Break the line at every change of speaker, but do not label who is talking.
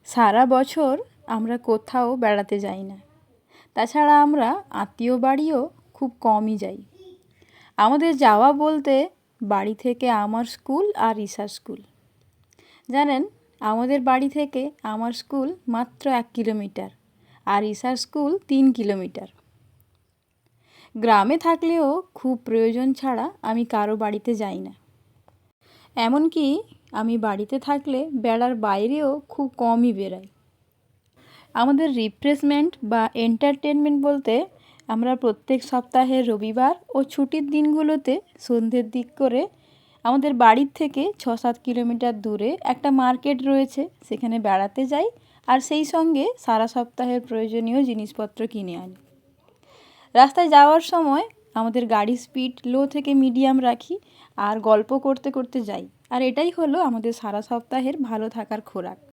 সারা বছর আমরা কোথাও বেড়াতে যাই না। তাছাড়া আমরা আত্মীয় বাড়িও খুব কমই যাই। আমাদের যাওয়া বলতে বাড়ি থেকে আমার স্কুল আর ঈশার স্কুল। জানেন, আমাদের বাড়ি থেকে আমার স্কুল মাত্র 1 কিলোমিটার আর ঈশার স্কুল 3 কিলোমিটার। গ্রামে থাকলেও খুব প্রয়োজন ছাড়া আমি কারো বাড়িতে যাই না। এমনকি আমি বাড়িতে থাকলে বেড়ার বাইরেও খুব কমই বেরাই। আমাদের রিফ্রেশমেন্ট বা এন্টারটেনমেন্ট বলতে আমরা প্রত্যেক সপ্তাহের রবিবার ও ছুটির দিনগুলোতে সন্ধ্যের দিক করে আমাদের বাড়ির থেকে 6-7 কিলোমিটার দূরে একটা মার্কেট রয়েছে, সেখানে বেড়াতে যাই আর সেই সঙ্গে সারা সপ্তাহের প্রয়োজনীয় জিনিসপত্র কিনে আনি। রাস্তায় যাওয়ার সময় আমাদের গাড়ির স্পিড লো থেকে মিডিয়াম রাখি আর গল্প করতে করতে যাই। আর এটাই হলো আমাদের সারা সপ্তাহের ভালো থাকার খোরাক।